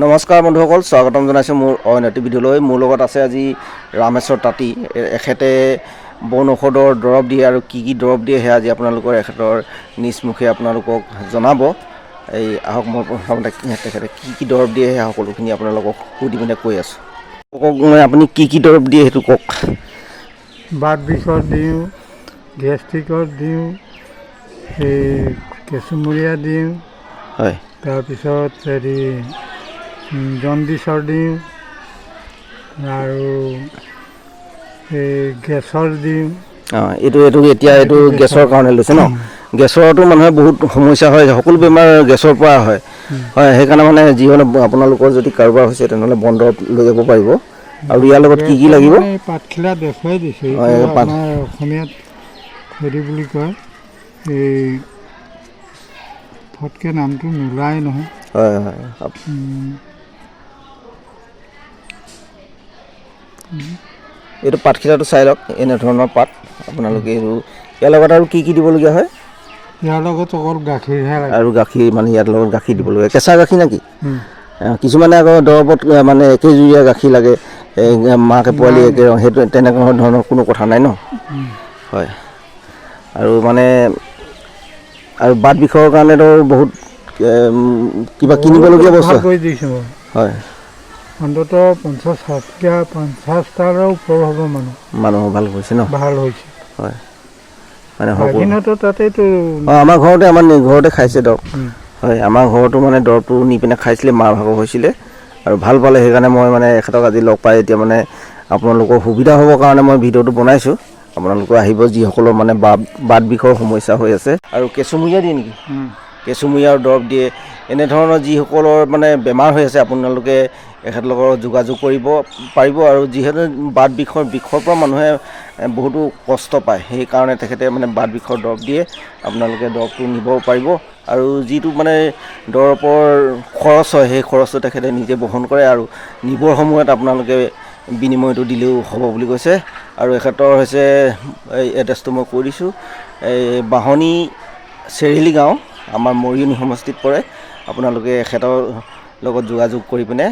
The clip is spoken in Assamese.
নমস্কাৰ বন্ধুসকল, স্বাগতম জনাইছোঁ মোৰ অইন এটি ভিডিঅ'লৈ। মোৰ লগত আছে আজি ৰামেশ্বৰ তাঁতী। এখেতে বন ঔষধৰ দৰৱ দিয়ে আৰু কি দৰৱ দিয়ে সেয়া আজি আপোনালোকৰ এখেতৰ নিজ মুখে আপোনালোকক জনাব। এই আহক, মই প্ৰথমতে তেখেতে কি দৰৱ দিয়ে সেয়া সকলোখিনি আপোনালোকক সুধি পিনে কৈ আছোঁ। কওক, আপুনি কি দৰৱ দিয়ে সেইটো কওক। বাত বিষত দিওঁ, গেষ্ট্ৰিকত দিওঁ, এই কেঁচুমৰীয়া দিওঁ, হয়। তাৰপিছত হেৰি জণ্ডিছৰ দিওঁ আৰু এই গেছৰ দিওঁ। এইটো এতিয়া এইটো গেছৰ কাৰণে লৈছে ন? গেছৰটো মানুহে বহুত সমস্যা হয়, সকলো বেমাৰ গেছৰ পৰা হয়। সেইকাৰণে মানে যিজনে আপোনালোকৰ যদি কাৰোবাৰ হৈছে তেনেহ'লে বনদৰৱ লৈ যাব পাৰিব। আৰু ইয়াৰ লগত কি লাগিব? পাতখিলা দেখুৱাই দিছোঁ, আমাৰ অসমীয়াত হেৰি বুলি কয়, এই ফটকৈ নামটো নোলায় নহয়। হয়। এইটো পাতখিলাটো চাই লওক, এনেধৰণৰ পাত আপোনালোকে এইটো। ইয়াৰ লগত আৰু কি দিবলগীয়া হয়? ইয়াৰ লগত অকল গাখীৰহে লাগে। আৰু গাখীৰ মানে ইয়াৰ লগত গাখীৰ দিবলগীয়া, কেঁচা গাখীৰ নেকি? কিছুমানে আকৌ দৰৱত মানে একেজুৰীয়া গাখীৰ লাগে, মাকে পোৱালি একে, সেইটো তেনেকুৱা ধৰণৰ কোনো কথা নাই ন? হয়। আৰু মানে আৰু বাত বিষৰ কাৰণেতো বহুত কিবা কিনিবলগীয়া বস্তু কৰি দিছোঁ মই। হয়। অন্ততঃ 50টাৰ ওপৰ হ'ব মানুহ ভাল হৈছে ন? ভাল হৈছে। হয়, মানে তাতেতো আমাৰ ঘৰতে খাইছে দৰৱ। হয়, আমাৰ ঘৰতো মানে দৰৱটো নি পিনে খাইছিলে, মাৰ ভাগৰ হৈছিলে আৰু ভাল পালে। সেইকাৰণে মই মানে এখেতক আজি লগ পাই এতিয়া মানে আপোনালোকৰ সুবিধা হ'বৰ কাৰণে মই ভিডিঅ'টো বনাইছোঁ। আপোনালোকে আহিব যিসকলৰ মানে বাত বিষৰ সমস্যা হৈ আছে। আৰু কেঁচুমৰীয়া দিয়ে নেকি? কেঁচুমৰীয়াৰ দৰৱ দিয়ে। এনেধৰণৰ যিসকলৰ মানে বেমাৰ হৈ আছে আপোনালোকে এখেতৰ লগত যোগাযোগ কৰিব পাৰিব। আৰু যিহেতু বাত বিষৰ পৰা মানুহে বহুতো কষ্ট পায়, সেইকাৰণে তেখেতে মানে বাত বিষৰ দৰৱ দিয়ে। আপোনালোকে দৰৱটো নিব পাৰিব। আৰু যিটো মানে দৰৱৰ খৰচ হয়, সেই খৰচটো তেখেতে নিজে বহন কৰে আৰু নিবৰ সময়ত আপোনালোকে বিনিময়টো দিলেও হ'ব বুলি কৈছে। আৰু এখেতৰ হৈছে এই এড্ৰেছটো মই কৈ দিছোঁ, এই বাঢ়নি চেৰিলি গাঁও, আমাৰ মৰিয়নি সমষ্টিত পৰে। আপোনালোকে এখেতৰ লগত যোগাযোগ কৰি পিনে